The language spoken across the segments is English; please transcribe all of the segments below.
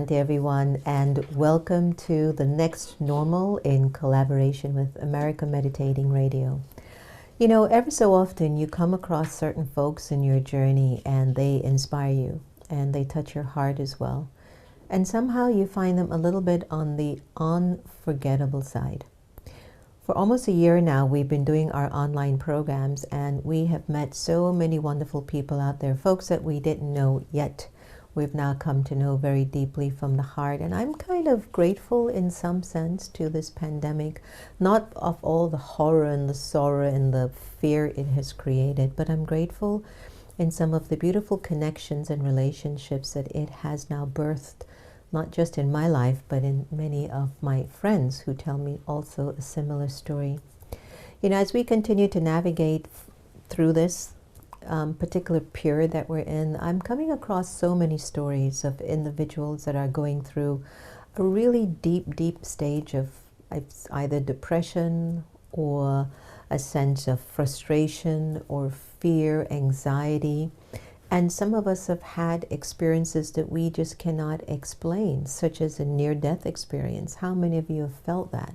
Namaste, everyone, and welcome to the next normal in collaboration with America Meditating Radio. You know, ever so often you come across certain folks in your journey and they inspire you and they touch your heart as well. And somehow you find them a little bit on the unforgettable side. For almost a year now, we've been doing our online programs and we have met so many wonderful people out there, folks that we didn't know yet. We've now come to know very deeply from the heart. And I'm kind of grateful in some sense to this pandemic, not of all the horror and the sorrow and the fear it has created, but I'm grateful in some of the beautiful connections and relationships that it has now birthed, not just in my life, but in many of my friends who tell me also a similar story. You know, as we continue to navigate through this particular period that we're in, I'm coming across so many stories of individuals that are going through a really deep stage of either depression or a sense of frustration or fear, anxiety. And some of us have had experiences that we just cannot explain, such as a near-death experience. How many of you have felt that?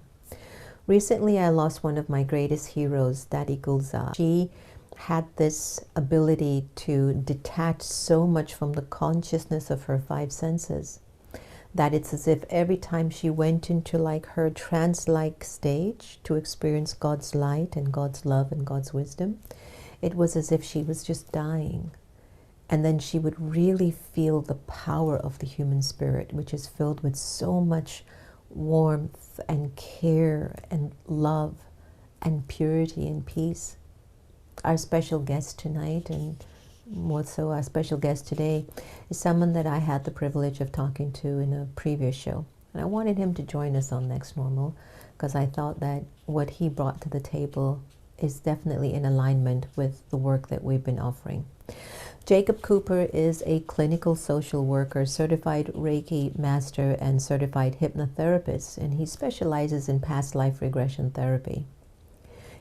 Recently, I lost one of my greatest heroes, Dadi Gulzar. She had this ability to detach so much from the consciousness of her five senses that it's as if every time she went into like her trance-like stage to experience God's light and God's love and God's wisdom, it was as if she was just dying. And then she would really feel the power of the human spirit, which is filled with so much warmth and care and love and purity and peace. Our special guest tonight, and more so our special guest today, is someone that I had the privilege of talking to in a previous show. And I wanted him to join us on Next Normal because I thought that what he brought to the table is definitely in alignment with the work that we've been offering. Jacob Cooper is a clinical social worker, certified Reiki master, and certified hypnotherapist, and he specializes in past life regression therapy.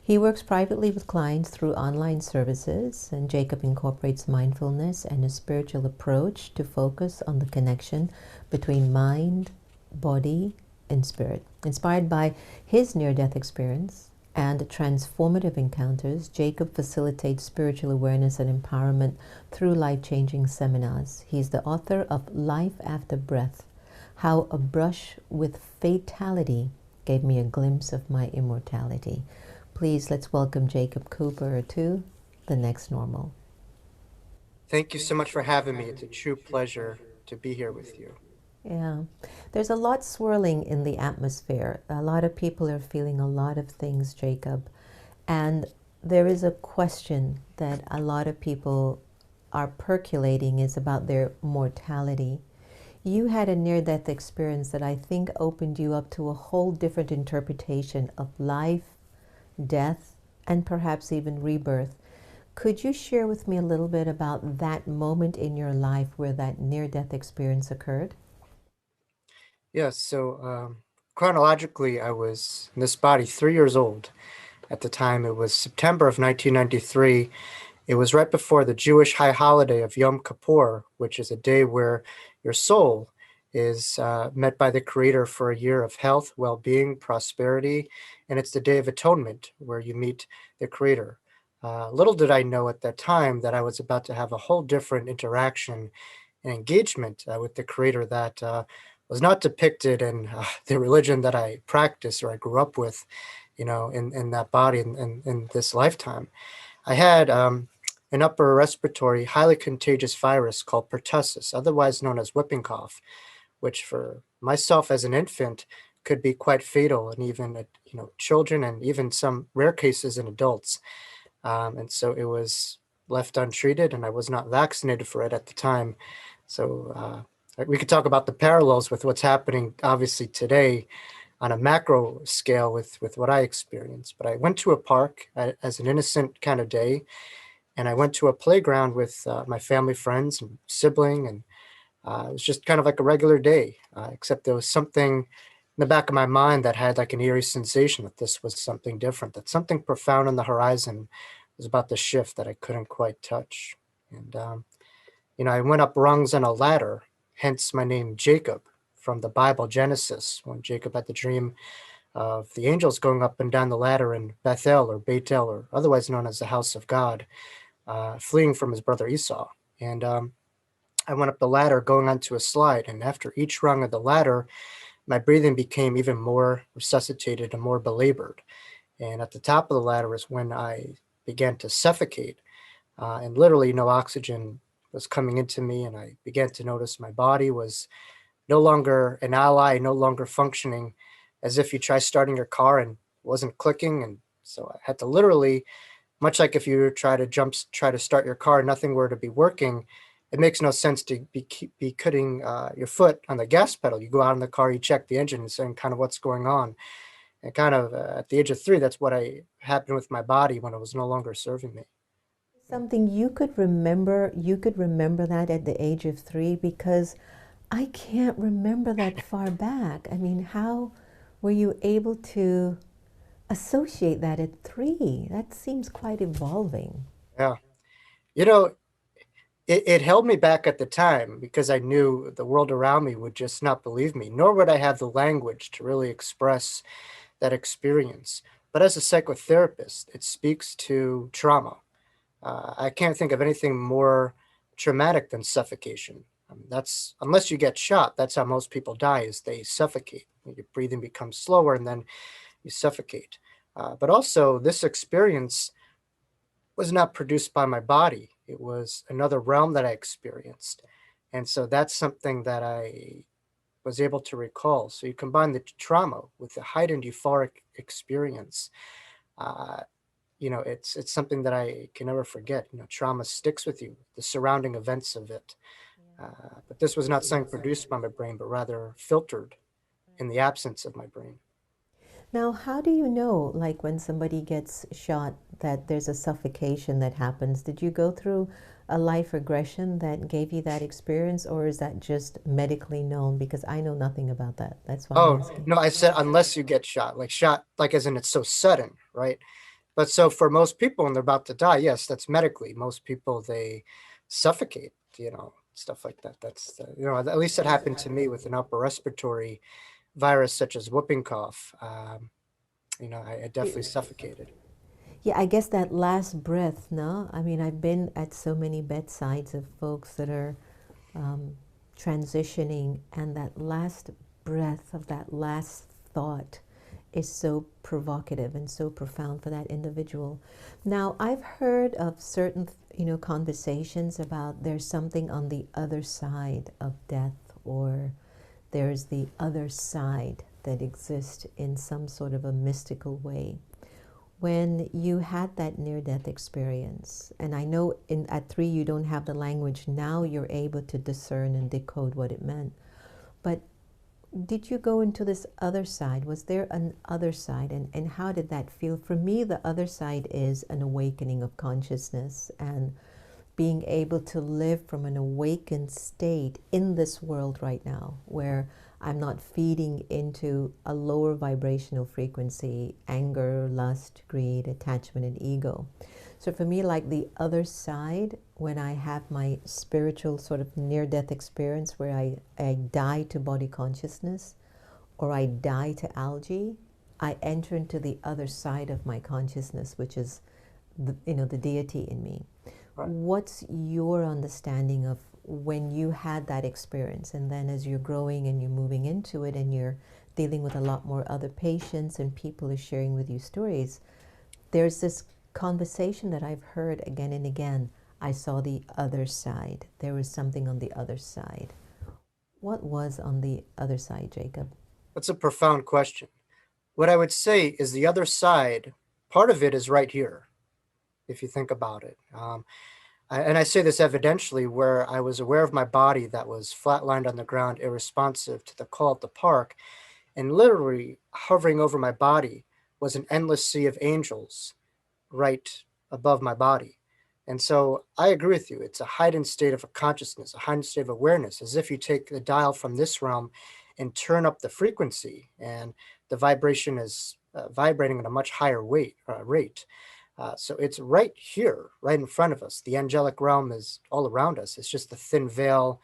He works privately with clients through online services, and Jacob incorporates mindfulness and a spiritual approach to focus on the connection between mind, body, and spirit. Inspired by his near-death experience and transformative encounters, Jacob facilitates spiritual awareness and empowerment through life-changing seminars. He's the author of Life After Breath, How a Brush with Fatality Gave Me a Glimpse of My Immortality. Please, let's welcome Jacob Cooper to The Next Normal. Thank you so much for having me. It's a true pleasure to be here with you. Yeah, there's a lot swirling in the atmosphere. A lot of people are feeling a lot of things, Jacob. And there is a question that a lot of people are percolating is about their mortality. You had a near-death experience that I think opened you up to a whole different interpretation of life, death, and perhaps even rebirth. Could you share with me a little bit about that moment in your life where that near-death experience occurred? Yes, so chronologically, I was in this body 3 years old. At the time, it was September of 1993. It was right before the Jewish high holiday of Yom Kippur, which is a day where your soul is met by the Creator for a year of health, well-being, prosperity, and it's the Day of Atonement where you meet the Creator. Little did I know at that time that I was about to have a whole different interaction and engagement with the Creator that was not depicted in the religion that I practice or I grew up with, in that body in this lifetime. I had an upper respiratory highly contagious virus called pertussis, otherwise known as whooping cough, which for myself as an infant could be quite fatal, and even children, and even some rare cases in adults. And so it was left untreated, and I was not vaccinated for it at the time. So we could talk about the parallels with what's happening, obviously, today on a macro scale with what I experienced. But I went to a park as an innocent kind of day, and I went to a playground with my family, friends, and sibling, and it was just kind of like a regular day, except there was something in the back of my mind that had like an eerie sensation that this was something different, that something profound on the horizon was about to shift that I couldn't quite touch. And I went up rungs on a ladder, hence my name Jacob. from the Bible, Genesis, when Jacob had the dream of the angels going up and down the ladder in Bethel, or otherwise known as the house of God, fleeing from his brother Esau. And I went up the ladder going onto a slide, and after each rung of the ladder, my breathing became even more resuscitated and more belabored. And at the top of the ladder is when I began to suffocate, and literally no oxygen was coming into me. And I began to notice my body was no longer an ally, no longer functioning as if you try starting your car and it wasn't clicking. And so I had to literally, much like if you try to start your car, nothing were to be working. It makes no sense to be putting your foot on the gas pedal. You go out in the car, you check the engine, and saying kind of what's going on. And kind of at the age of 3, that's what I happened with my body when it was no longer serving me. Yeah. Something you could remember that at the age of 3, because I can't remember that far back. I mean, how were you able to associate that at 3? That seems quite evolving. Yeah. You know, it held me back at the time because I knew the world around me would just not believe me, nor would I have the language to really express that experience. But as a psychotherapist, it speaks to trauma. I can't think of anything more traumatic than suffocation. That's unless you get shot. That's how most people die: is they suffocate. Your breathing becomes slower, and then you suffocate. But also, this experience was not produced by my body. It was another realm that I experienced, and so that's something that I was able to recall. So you combine the trauma with the heightened euphoric experience. Uh, it's something that I can never forget. Trauma sticks with you, the surrounding events of it. But this was not something produced by my brain, but rather filtered in the absence of my brain. Now, how do you know, like when somebody gets shot, that there's a suffocation that happens? Did you go through a life regression that gave you that experience, or is that just medically known? Because I know nothing about that. That's why I'm Oh, asking. no, I said unless you get shot, like as in it's so sudden, right? But so for most people, when they're about to die, yes, that's medically. Most people, they suffocate, stuff like that. At least it happened to me with an upper respiratory virus such as whooping cough. I definitely suffocated. Yeah, I guess that last breath, no? I mean, I've been at so many bedsides of folks that are um, transitioning, and that last breath of that last thought is so provocative and so profound for that individual. Now, I've heard of certain, conversations about there's something on the other side of death, or there's the other side that exists in some sort of a mystical way. When you had that near-death experience, and I know at 3 you don't have the language, now you're able to discern and decode what it meant. But did you go into this other side? Was there an other side? And how did that feel? For me, the other side is an awakening of consciousness and being able to live from an awakened state in this world right now, where I'm not feeding into a lower vibrational frequency: anger, lust, greed, attachment, and ego. So for me, like the other side, when I have my spiritual sort of near-death experience where I die to body consciousness, or I die to algae, I enter into the other side of my consciousness, which is the deity in me. Right. What's your understanding of when you had that experience, and then as you're growing and you're moving into it and you're dealing with a lot more other patients and people are sharing with you stories, there's this conversation that I've heard again and again: I saw the other side. There was something on the other side. What was on the other side, Jacob? That's a profound question. What I would say is the other side, part of it is right here, if you think about it. And I say this evidentially, where I was aware of my body that was flatlined on the ground, irresponsive to the call at the park, and literally hovering over my body was an endless sea of angels right above my body. And so I agree with you. It's a heightened state of consciousness, a heightened state of awareness, as if you take the dial from this realm and turn up the frequency, and the vibration is vibrating at a much higher rate. So it's right here, right in front of us. The angelic realm is all around us. It's just the thin veil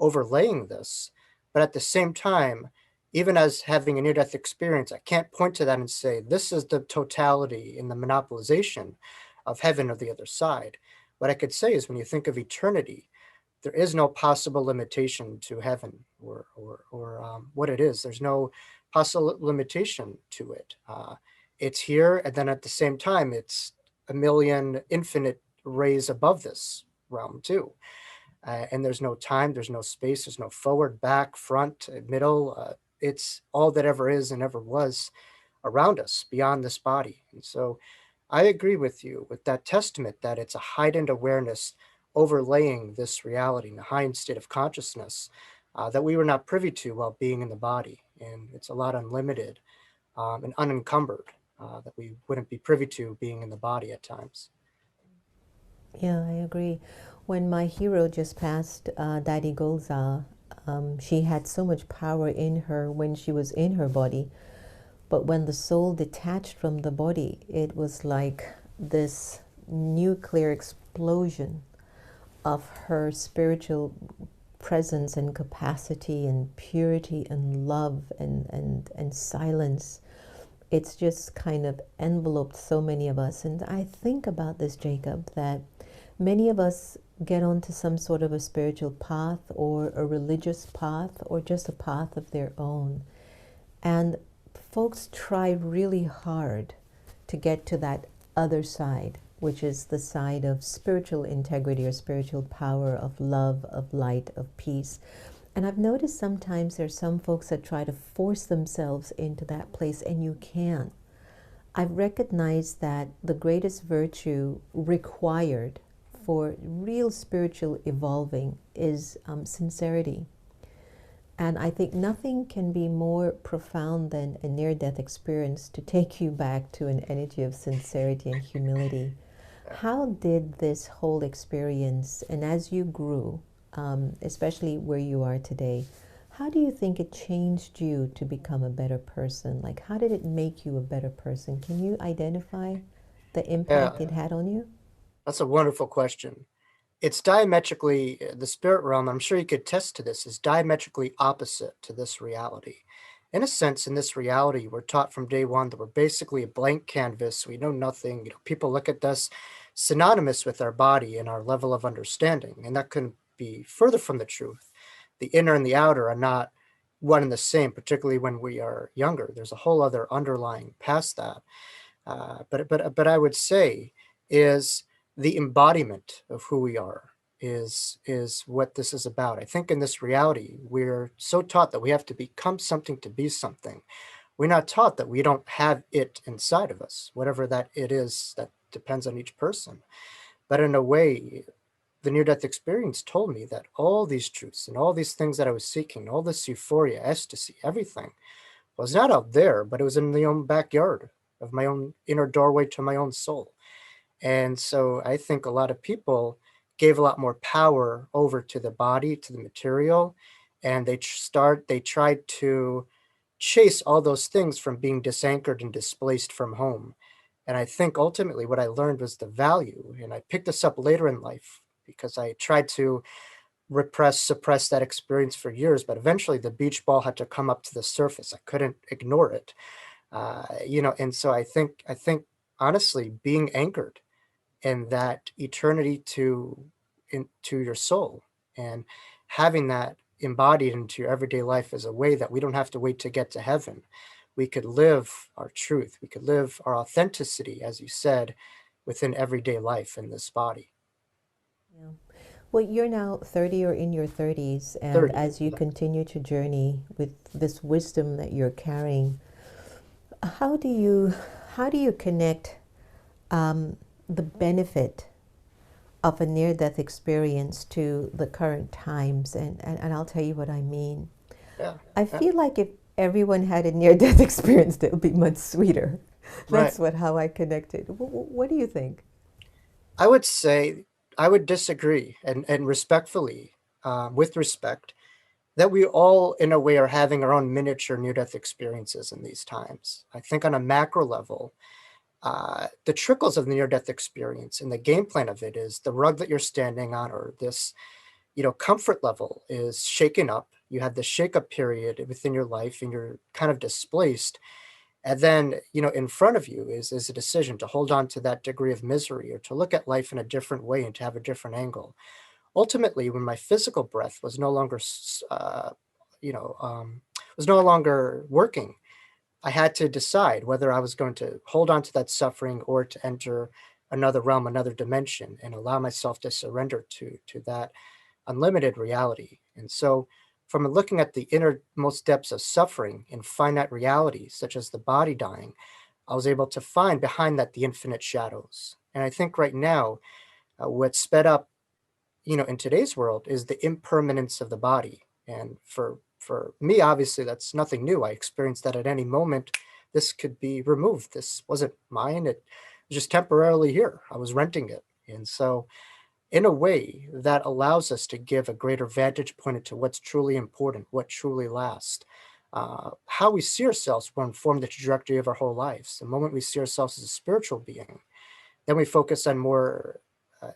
overlaying this. But at the same time, even as having a near-death experience, I can't point to that and say, this is the totality in the monopolization of heaven or the other side. What I could say is when you think of eternity, there is no possible limitation to heaven or what it is. There's no possible limitation to it. It's here, and then at the same time, it's a million infinite rays above this realm too. And there's no time, there's no space, there's no forward, back, front, middle. It's all that ever is and ever was around us beyond this body. And so I agree with you with that testament that it's a heightened awareness overlaying this reality in a heightened state of consciousness that we were not privy to while being in the body. And it's a lot unlimited and unencumbered that we wouldn't be privy to being in the body at times. Yeah, I agree. When my hero just passed, Daddy Golza, she had so much power in her when she was in her body. But when the soul detached from the body, it was like this nuclear explosion of her spiritual presence and capacity and purity and love and silence. It's just kind of enveloped so many of us. And I think about this, Jacob, that many of us get onto some sort of a spiritual path or a religious path or just a path of their own. And folks try really hard to get to that other side, which is the side of spiritual integrity or spiritual power, of love, of light, of peace. And I've noticed sometimes there's some folks that try to force themselves into that place, and you can't. I've recognized that the greatest virtue required for real spiritual evolving is sincerity. And I think nothing can be more profound than a near-death experience to take you back to an energy of sincerity and humility. How did this whole experience, and as you grew, especially where you are today, how do you think it changed you to become a better person? Like, how did it make you a better person? Can you identify the impact Yeah, it had on you? that's a wonderful question. It's diametrically, the spirit realm, I'm sure you could attest to this, is diametrically opposite to this reality. In a sense, in this reality, we're taught from day one that we're basically a blank canvas. We know nothing. People look at us synonymous with our body and our level of understanding, and that couldn't be further from the truth. The inner and the outer are not one and the same, particularly when we are younger. There's a whole other underlying past that. But I would say is the embodiment of who we are is what this is about. I think in this reality, we're so taught that we have to become something to be something. We're not taught that we don't have it inside of us, whatever that it is. That depends on each person. But in a way, the near-death experience told me that all these truths and all these things that I was seeking, all this euphoria, ecstasy, everything was not out there, but it was in the own backyard of my own inner doorway to my own soul. And so I think a lot of people gave a lot more power over to the body, to the material, and they tried to chase all those things from being disanchored and displaced from home. And I think ultimately what I learned was the value. And I picked this up later in life because I tried to suppress that experience for years, but eventually the beach ball had to come up to the surface. I couldn't ignore it. And so I think honestly being anchored in that eternity into your soul and having that embodied into your everyday life is a way that we don't have to wait to get to heaven. We could live our truth. We could live our authenticity, as you said, within everyday life in this body. Yeah. Well, you're now 30 or in your 30s, and 30. as you continue to journey with this wisdom that you're carrying, how do you how do you connect the benefit of a near-death experience to the current times? And I'll tell you what I mean. Yeah. I Yeah. feel like if everyone had a near-death experience, it would be much sweeter. Right. That's how I connected. What do you think? I would say I would disagree and respectfully, with respect, that we all, in a way, are having our own miniature near death experiences in these times. I think on a macro level, the trickles of the near death experience and the game plan of it is the rug that you're standing on, or this comfort level is shaken up. You had the shake-up period within your life, and you're kind of displaced. And then, in front of you is a decision to hold on to that degree of misery or to look at life in a different way and to have a different angle. Ultimately, when my physical breath was no longer, you know, um, was no longer working, I had to decide whether I was going to hold on to that suffering or to enter another realm, another dimension, and allow myself to surrender to that unlimited reality. And so, from looking at the innermost depths of suffering in finite reality, such as the body dying, I was able to find behind that the infinite shadows. And I think right now, what's sped up, in today's world is the impermanence of the body. And for me, obviously, that's nothing new. I experienced that at any moment. This could be removed. This wasn't mine. It was just temporarily here. I was renting it. And so, in a way that allows us to give a greater vantage point into what's truly important, what truly lasts. How we see ourselves will inform the trajectory of our whole lives. The moment we see ourselves as a spiritual being, then we focus on more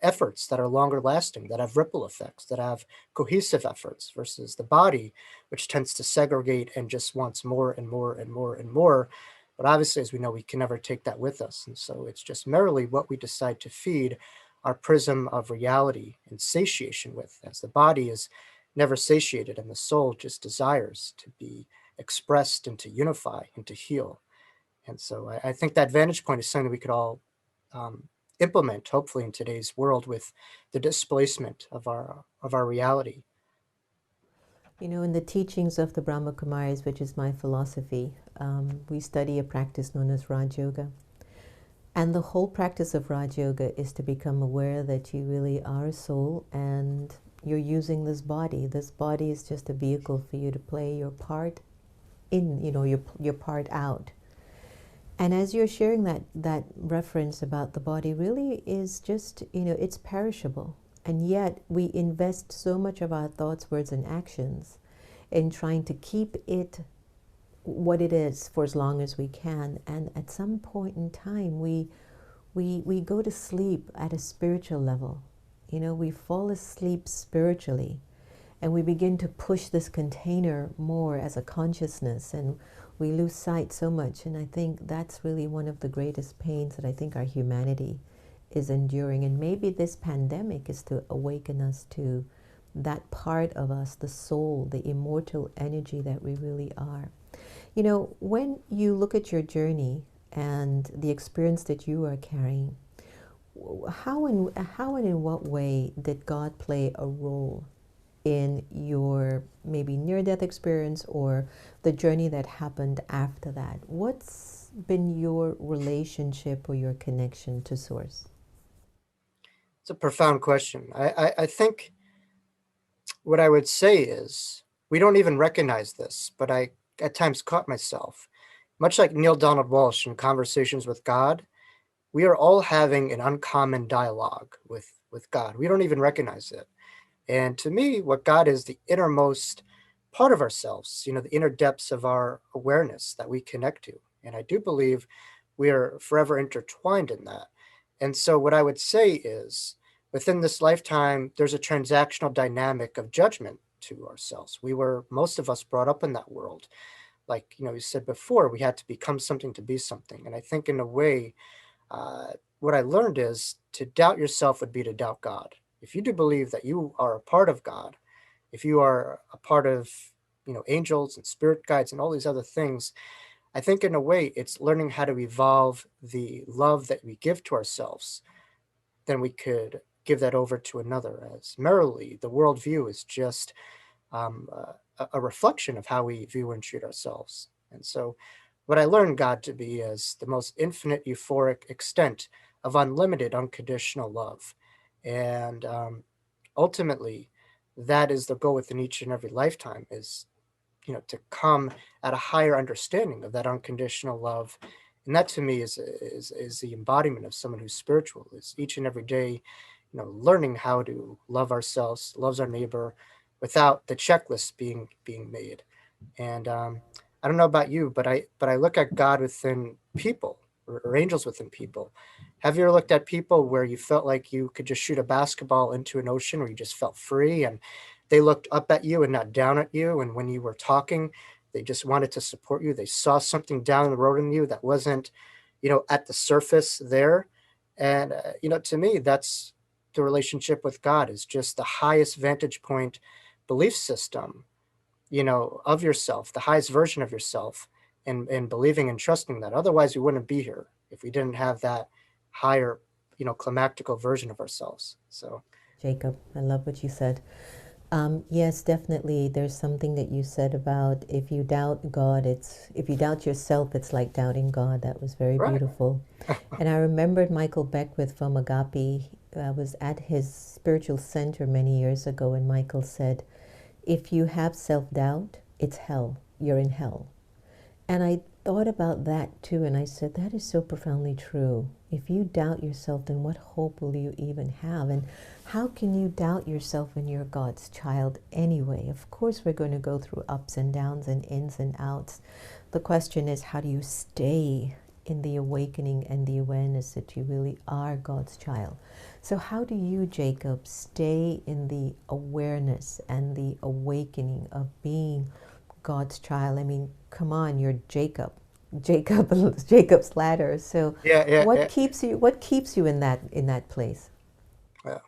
efforts that are longer lasting, that have ripple effects, that have cohesive efforts versus the body, which tends to segregate and just wants more and more and more and more. But obviously, as we know, we can never take that with us. And so it's just merely what we decide to feed our prism of reality and satiation with, as the body is never satiated and the soul just desires to be expressed and to unify and to heal. And so I think that vantage point is something we could all um, implement, hopefully, in today's world with the displacement of our reality. In the teachings of the Brahma Kumaris, which is my philosophy, we study a practice known as Raj Yoga. And the whole practice of Raj Yoga is to become aware that you really are a soul and you're using this body. This body is just a vehicle for you to play your part in, your part out. And as you're sharing that reference about the body really is just, it's perishable. And yet we invest so much of our thoughts, words, and actions in trying to keep it what it is for as long as we can. And at some point in time, we go to sleep at a spiritual level. We fall asleep spiritually. And we begin to push this container more as a consciousness, and we lose sight so much. And I think that's really one of the greatest pains that I think our humanity is enduring. And maybe this pandemic is to awaken us to that part of us, the soul, the immortal energy that we really are. When you look at your journey and the experience that you are carrying, how and in what way did God play a role in your maybe near-death experience or the journey that happened after that? What's been your relationship or your connection to Source? It's a profound question. I think what I would say is we don't even recognize this, but I at times caught myself. Much like Neil Donald Walsh in Conversations with God, we are all having an uncommon dialogue with God. We don't even recognize it. And to me, what God is the innermost part of ourselves, the inner depths of our awareness that we connect to. And I do believe we are forever intertwined in that. And so, what I would say is within this lifetime, there's a transactional dynamic of judgment to ourselves. Most of us, brought up in that world. Like, you said before, we had to become something to be something. And I think, in a way, what I learned is to doubt yourself would be to doubt God. If you do believe that you are a part of God, if you are a part of, angels and spirit guides and all these other things, I think in a way it's learning how to evolve the love that we give to ourselves. Then we could give that over to another. As merrily, the worldview is just a reflection of how we view and treat ourselves. And so, what I learned God to be is the most infinite, euphoric extent of unlimited, unconditional love. And ultimately, that is the goal within each and every lifetime is, to come at a higher understanding of that unconditional love. And that to me is the embodiment of someone who's spiritual, is each and every day, learning how to love ourselves, loves our neighbor, without the checklist being made. And I don't know about you, but I look at God within people, or angels within people. Have you ever looked at people where you felt like you could just shoot a basketball into an ocean, where you just felt free, and they looked up at you and not down at you, and when you were talking, they just wanted to support you. They saw something down the road in you that wasn't, at the surface there. And to me, that's the relationship with God, is just the highest vantage point belief system, of yourself, the highest version of yourself, and believing and trusting that. Otherwise, we wouldn't be here if we didn't have that higher, climactical version of ourselves. So, Jacob, I love what you said. Yes, definitely. There's something that you said about if you doubt God, if you doubt yourself, it's like doubting God. That was very right. beautiful. And I remembered Michael Beckwith from Agape. I was at his spiritual center many years ago, and Michael said, if you have self doubt, it's hell. You're in hell. And I thought about that too, and I said, that is so profoundly true. If you doubt yourself, then what hope will you even have? And how can you doubt yourself when you're God's child anyway? Of course, we're going to go through ups and downs and ins and outs. The question is, how do you stay in the awakening and the awareness that you really are God's child? So how do you, Jacob, stay in the awareness and the awakening of being God's child? I mean, come on, you're Jacob's ladder. So Yeah, yeah, what yeah, keeps you in that place? yeah.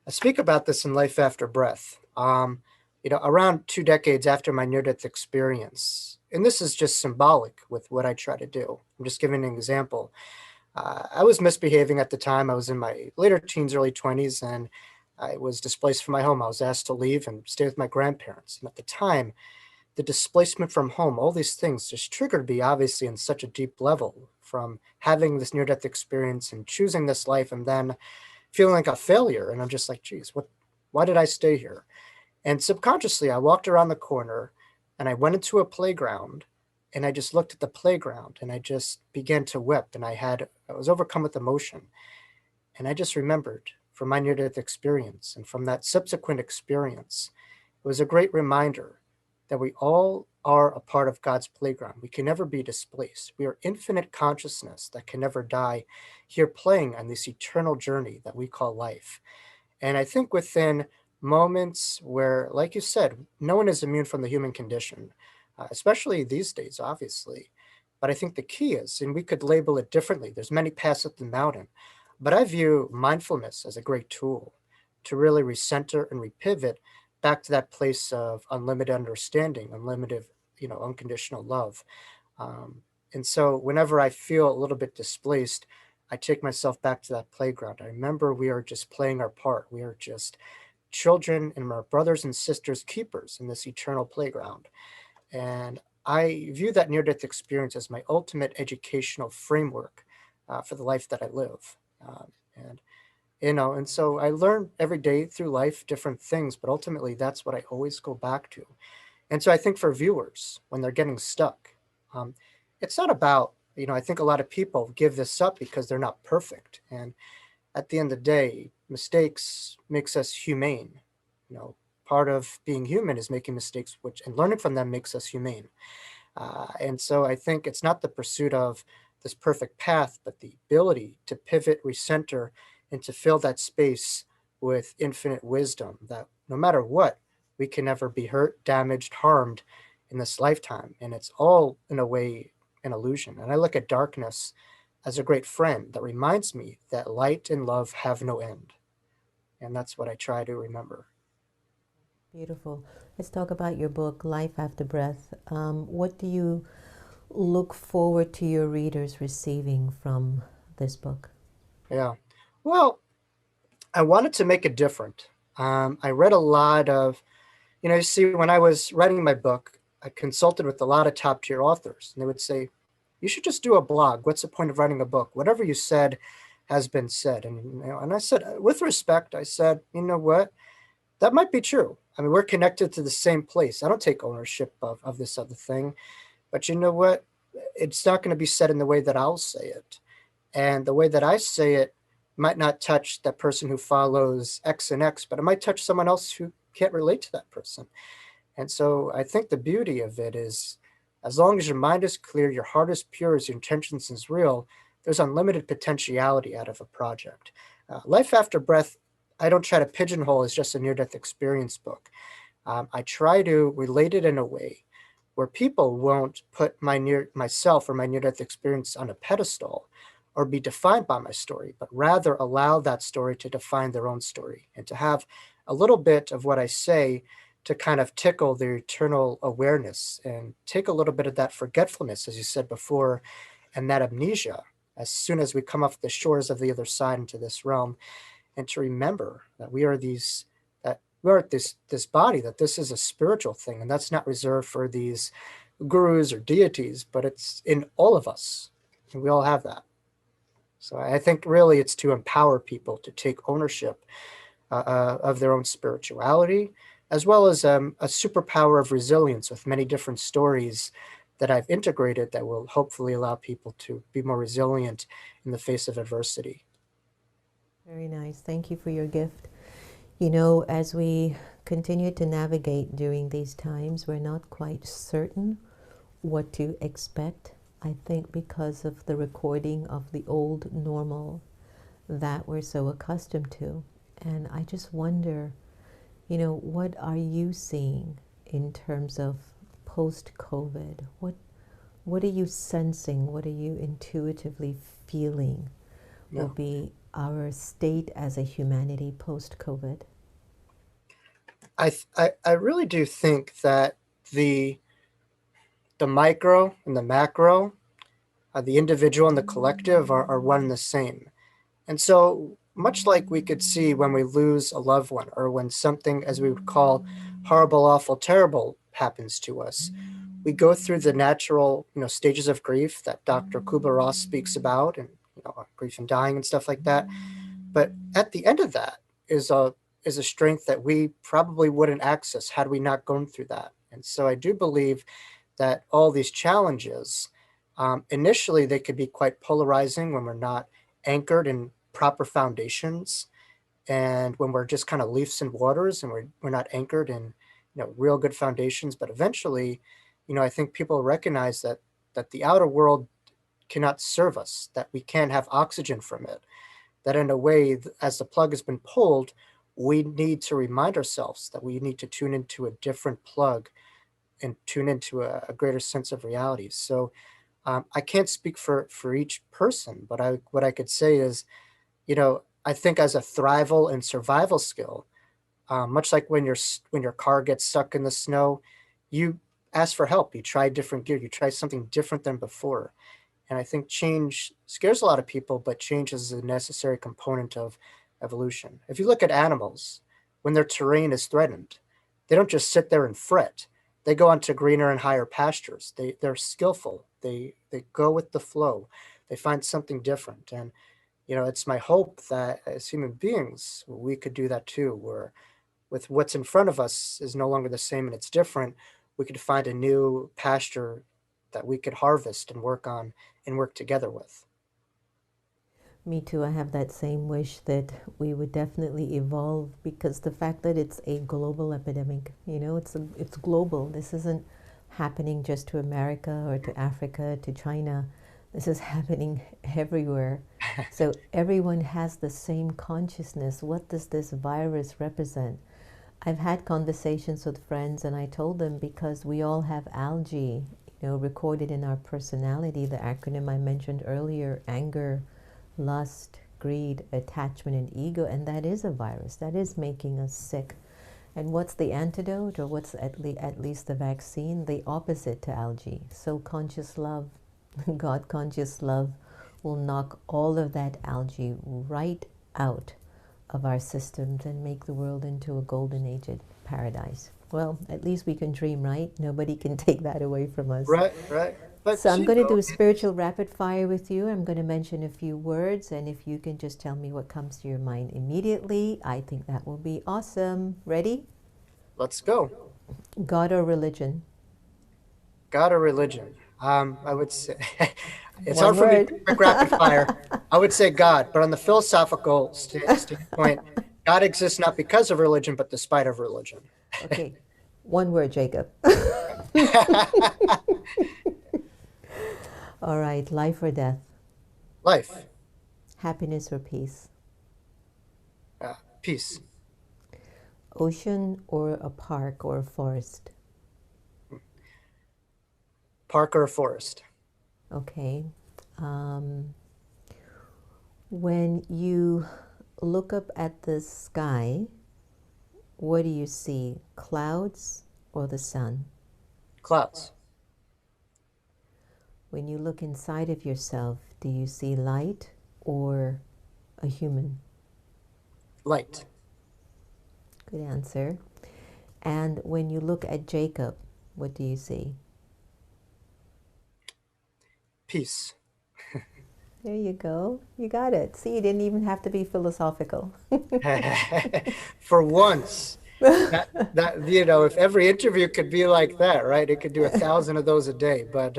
I speak about this in Life After Breath. Around 2 decades after my near-death experience, and this is just symbolic with what I try to do. I'm just giving an example. I was misbehaving at the time. I was in my later teens, early 20s, and I was displaced from my home. I was asked to leave and stay with my grandparents. And at the time, the displacement from home, all these things just triggered me, obviously, in such a deep level, from having this near-death experience and choosing this life, and then feeling like a failure. And I'm just like, geez, why did I stay here? And subconsciously, I walked around the corner and I went into a playground, and I just looked at the playground and I just began to weep. And I was overcome with emotion. And I just remembered from my near death experience and from that subsequent experience, it was a great reminder that we all are a part of God's playground. We can never be displaced. We are infinite consciousness that can never die, here playing on this eternal journey that we call life. And I think within moments where, like you said, no one is immune from the human condition, especially these days, obviously. But I think the key is, and we could label it differently, there's many paths up the mountain, but I view mindfulness as a great tool to really recenter and repivot back to that place of unlimited understanding, unlimited, unconditional love. Um, and so whenever I feel a little bit displaced, I take myself back to that playground. I remember we are just playing our part. We are just children and our brothers and sisters keepers in this eternal playground. And I view that near death experience as my ultimate educational framework for the life that I live. And and so I learn every day through life different things, but ultimately that's what I always go back to. And so I think for viewers, when they're getting stuck, um, it's not about, I think a lot of people give this up because they're not perfect. And at the end of the day, mistakes makes us humane. You know, part of being human is making mistakes, which and learning from them makes us humane. And so I think it's not the pursuit of this perfect path, but the ability to pivot, recenter, and to fill that space with infinite wisdom that no matter what, we can never be hurt, damaged, harmed in this lifetime. And it's all, in a way, an illusion. And I look at darkness as a great friend that reminds me that light and love have no end. And that's what I try to remember. Beautiful. Let's talk about your book, Life After Breath. What do you look forward to your readers receiving from this book? Yeah. Well, I wanted to make it different. I read a lot of, you see, when I was writing my book, I consulted with a lot of top tier authors, and they would say, you should just do a blog. What's the point of writing a book? Whatever you said has been said. And I said, with respect, I said, you know what? That might be true. I mean, we're connected to the same place. I don't take ownership of this other thing. But you know what? It's not going to be said in the way that I'll say it. And the way that I say it might not touch that person who follows X and X, but it might touch someone else who can't relate to that person. And so I think the beauty of it is As long as your mind is clear, your heart is pure, as your intentions is real, there's unlimited potentiality out of a project. Life After Breath, I don't try to pigeonhole as just a near-death experience book. I try to relate it in a way where people won't put myself or my near-death experience on a pedestal or be defined by my story, but rather allow that story to define their own story and to have a little bit of what I say to kind of tickle their eternal awareness and take a little bit of that forgetfulness, as you said before, and that amnesia as soon as we come off the shores of the other side into this realm, and to remember that we are this body, that this is a spiritual thing, and that's not reserved for these gurus or deities, but it's in all of us, and we all have that. So I think really it's to empower people to take ownership of their own spirituality, as well as a superpower of resilience with many different stories that I've integrated that will hopefully allow people to be more resilient in the face of adversity. Very nice. Thank you for your gift. You know, as we continue to navigate during these times, we're not quite certain what to expect. I think because of the recording of the old normal that we're so accustomed to. And I just wonder, you know, what are you seeing in terms of post-COVID? What are you sensing? What are you intuitively feeling will be our state as a humanity post-COVID? I really do think that the the micro and the macro, the individual and the collective are one and the same. And so, much like we could see when we lose a loved one or when something, as we would call, horrible, awful, terrible happens to us, we go through the natural, stages of grief that Dr. Kubler-Ross speaks about, and grief and dying and stuff like that. But at the end of that is a strength that we probably wouldn't access had we not gone through that. And so I do believe that all these challenges, initially they could be quite polarizing when we're not anchored in proper foundations, and when we're just kind of leaves and waters, and we're not anchored in real good foundations. But eventually, I think people recognize that the outer world cannot serve us, that we can't have oxygen from it, that in a way, as the plug has been pulled, we need to remind ourselves that we need to tune into a different plug and tune into a greater sense of reality. So I can't speak for each person, but what I could say is, I think as a thrival and survival skill, much like when your car gets stuck in the snow, you ask for help, you try different gear, you try something different than before. And I think change scares a lot of people, but change is a necessary component of evolution. If you look at animals, when their terrain is threatened, they don't just sit there and fret. They go on to greener and higher pastures. They're skillful. They go with the flow. They find something different. And it's my hope that as human beings, we could do that too, where with what's in front of us is no longer the same and it's different, we could find a new pasture that we could harvest and work on and work together with. Me too. I have that same wish that we would definitely evolve, because the fact that it's a global epidemic, it's global. This isn't happening just to America or to Africa, to China. This is happening everywhere. So everyone has the same consciousness. What does this virus represent? I've had conversations with friends, and I told them, because we all have algae, recorded in our personality, the acronym I mentioned earlier: anger, lust, greed, attachment, and ego. And that is a virus that is making us sick. And what's the antidote, or what's at least the vaccine? The opposite to algae. So conscious love, God conscious love, will knock all of that algae right out of our systems and make the world into a golden age paradise. Well, at least we can dream, right? Nobody can take that away from us. Right, right. But So I'm going to do a spiritual rapid fire with you. I'm going to mention a few words, and if you can just tell me what comes to your mind immediately, I think that will be awesome. Ready? let's go. God or religion? God or religion? I would say it's One hard for me to word. pick rapid fire. I would say God, but on the philosophical standpoint, God exists not because of religion, but despite of religion. Okay. One word, Jacob. All right, life or death, Life. happiness or peace, Peace. ocean or a park or a forest. Park or forest. Okay. Um, when you look up at the sky, what do you see? Clouds or the sun? Clouds. When you look inside of yourself, do you see light or a human? Light. Good answer. And when you look at Jacob, what do you see? Peace. There you go. You got it. See, you didn't even have to be philosophical. For once. That if every interview could be like that, right? It could do 1,000 of those a day. But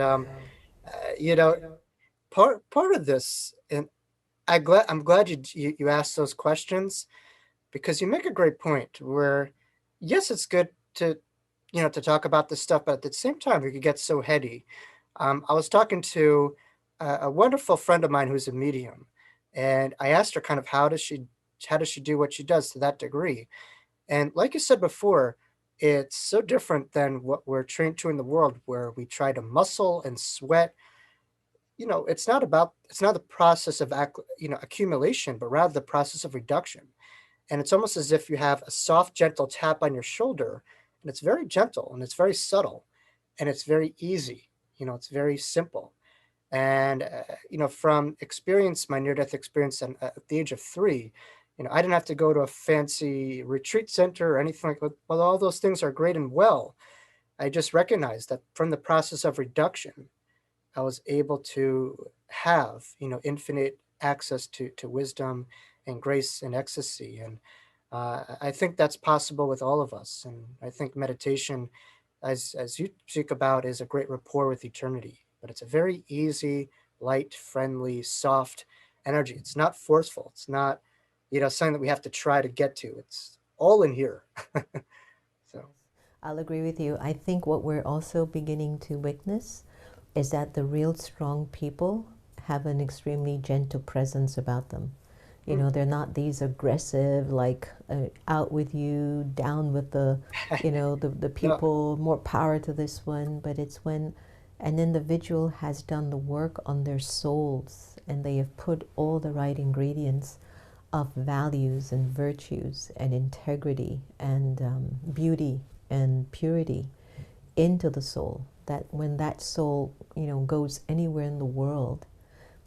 you know, part of this, and I'm glad you asked those questions, because you make a great point where, yes, it's good to talk about this stuff, but at the same time, we could get so heady. I was talking to a wonderful friend of mine who's a medium, and I asked her kind of how does she do what she does to that degree. And like you said before, it's so different than what we're trained to in the world, where we try to muscle and sweat. It's not the process of accumulation, but rather the process of reduction. And it's almost as if you have a soft, gentle tap on your shoulder, and it's very gentle and it's very subtle and it's very easy. It's very simple. And from experience, my near-death experience, and at the age of 3, I didn't have to go to a fancy retreat center or anything like that. Well, all those things are great and well. I just recognized that from the process of reduction, I was able to have, infinite access to wisdom and grace and ecstasy. And I think that's possible with all of us. And I think meditation, as you speak about, is a great rapport with eternity. But it's a very easy, light, friendly, soft energy. It's not forceful. It's not, something that we have to try to get to. It's all in here. So, I'll agree with you. I think what we're also beginning to witness is that the real strong people have an extremely gentle presence about them. They're not these aggressive, like out with you, down with the no, people, more power to this one. But it's when an individual has done the work on their souls and they have put all the right ingredients of values and virtues and integrity and beauty and purity into the soul, that when that soul goes anywhere in the world,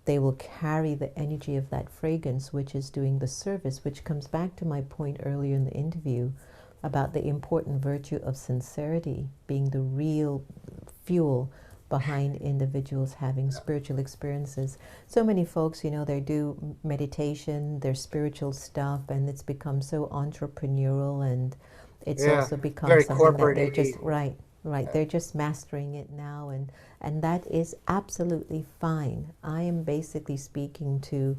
they will carry the energy of that fragrance, which is doing the service, which comes back to my point earlier in the interview about the important virtue of sincerity being the real fuel behind individuals having spiritual experiences. So many folks, they do meditation, their spiritual stuff, and it's become so entrepreneurial, and it's yeah, also become very something that corporate. they're just right. They're just mastering it now, and that is absolutely fine. I am basically speaking to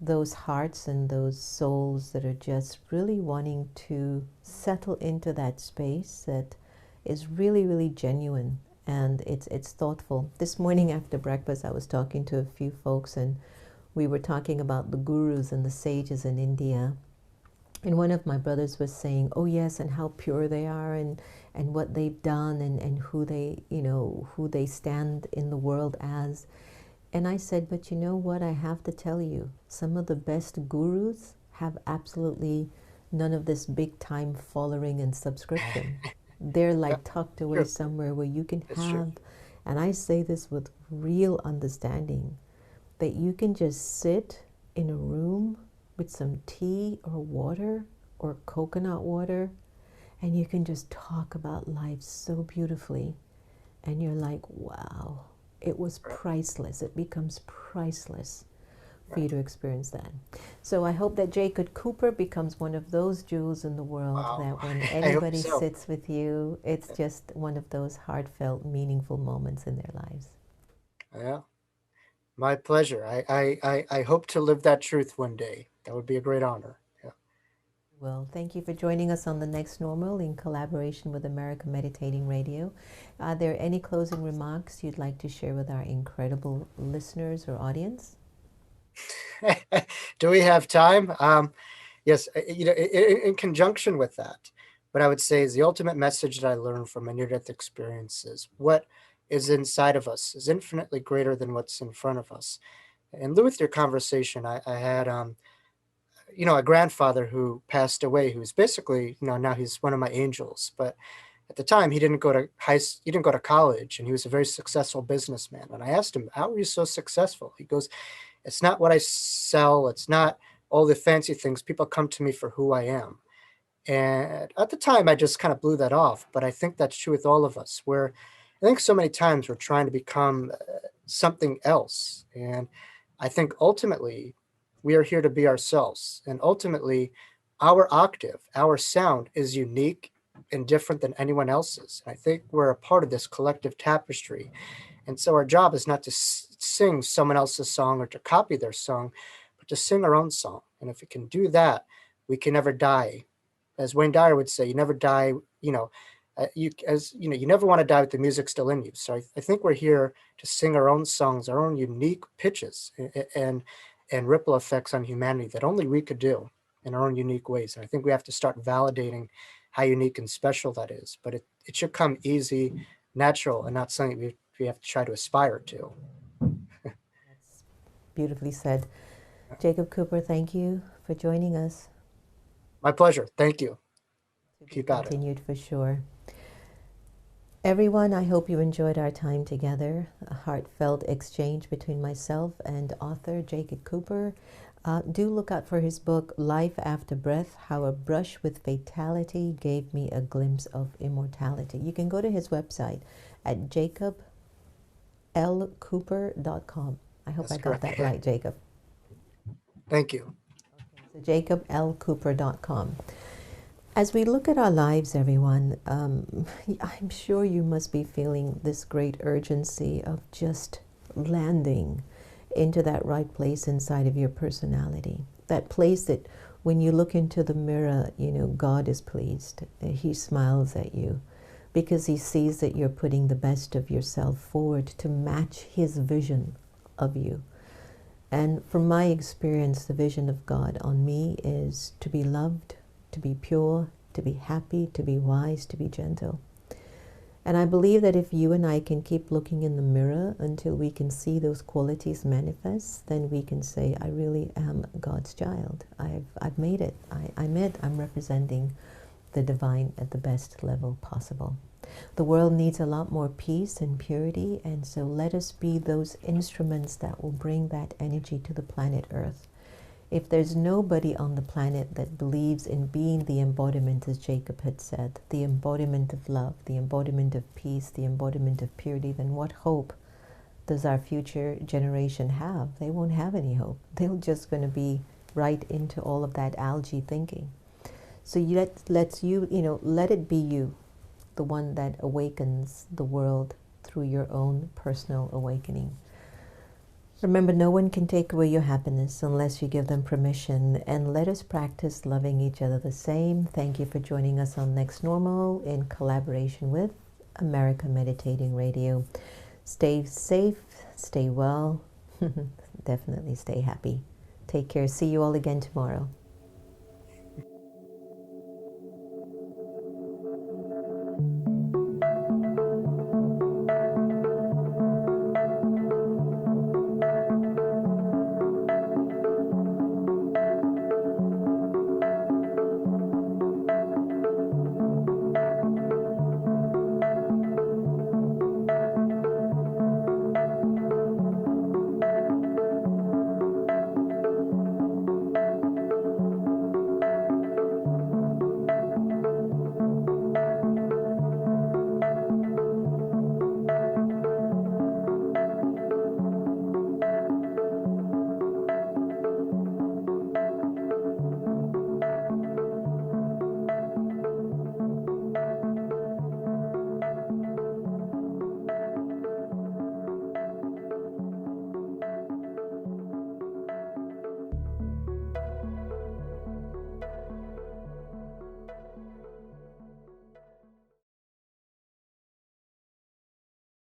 those hearts and those souls that are just really wanting to settle into that space that is really, really genuine, and it's thoughtful. This morning after breakfast, I was talking to a few folks, and we were talking about the gurus and the sages in India. And one of my brothers was saying, oh yes, and how pure they are, and what they've done, and who they stand in the world as. And I said, but you know what, I have to tell you, some of the best gurus have absolutely none of this big time following and subscription. They're Yeah, like tucked away true. somewhere where you can It's true. have, and I say this with real understanding, that you can just sit in a room with some tea or water or coconut water, and you can just talk about life so beautifully, and you're like, wow, it was Right. priceless. It becomes priceless for Right. you to experience that. So I hope that Jacob Cooper becomes one of those jewels in the world Wow. that when I hope anybody so. sits with you, it's just one of those heartfelt, meaningful moments in their lives. Yeah. My pleasure. I hope to live that truth one day. That would be a great honor. Yeah. Well, thank you for joining us on The Next Normal in collaboration with America Meditating Radio. Are there any closing remarks you'd like to share with our incredible listeners or audience? Do we have time? Yes, in conjunction with that, what I would say is the ultimate message that I learned from my near-death experiences: what is inside of us is infinitely greater than what's in front of us. And with your conversation, I had a grandfather who passed away, who's basically, now he's one of my angels. But at the time, he didn't go to college, and he was a very successful businessman. And I asked him, "How are you so successful?" He goes, "It's not what I sell. It's not all the fancy things. People come to me for who I am." And at the time, I just kind of blew that off. But I think that's true with all of us, where I think so many times we're trying to become something else. And I think ultimately we are here to be ourselves. And ultimately, our octave, our sound is unique and different than anyone else's. I think we're a part of this collective tapestry. And so our job is not to sing someone else's song or to copy their song, but to sing our own song. And if we can do that, we can never die. As Wayne Dyer would say, you never die, you never want to die with the music still in you. So I think we're here to sing our own songs, our own unique pitches and ripple effects on humanity that only we could do in our own unique ways. And I think we have to start validating how unique and special that is. But it should come easy, natural, and not something we have to try to aspire to. That's beautifully said. Jacob Cooper, thank you for joining us. My pleasure. Thank you. To be Keep at it. continued for sure. Everyone, I hope you enjoyed our time together. A heartfelt exchange between myself and author Jacob Cooper. Do look out for his book, Life After Breath, How a Brush with Fatality Gave Me a Glimpse of Immortality. You can go to his website at jacoblcooper.com. I hope That's I got correct. that right, Jacob. Thank you. Okay, so jacoblcooper.com. As we look at our lives, everyone, I'm sure you must be feeling this great urgency of just landing into that right place inside of your personality. That place that when you look into the mirror, God is pleased. He smiles at you because he sees that you're putting the best of yourself forward to match his vision of you. And from my experience, the vision of God on me is to be loved, to be pure, to be happy, to be wise, to be gentle. And I believe that if you and I can keep looking in the mirror until we can see those qualities manifest, then we can say, I really am God's child. I've made it. I'm representing the divine at the best level possible. The world needs a lot more peace and purity, and so let us be those instruments that will bring that energy to the planet Earth. If there's nobody on the planet that believes in being the embodiment, as Jacob had said, the embodiment of love, the embodiment of peace, the embodiment of purity, then what hope does our future generation have? They won't have any hope. They're just going to be right into all of that algae thinking. So let it be you, the one that awakens the world through your own personal awakening. Remember, no one can take away your happiness unless you give them permission, and let us practice loving each other the same. Thank you for joining us on Next Normal in collaboration with America Meditating Radio. Stay safe, stay well, definitely stay happy. Take care. See you all again tomorrow.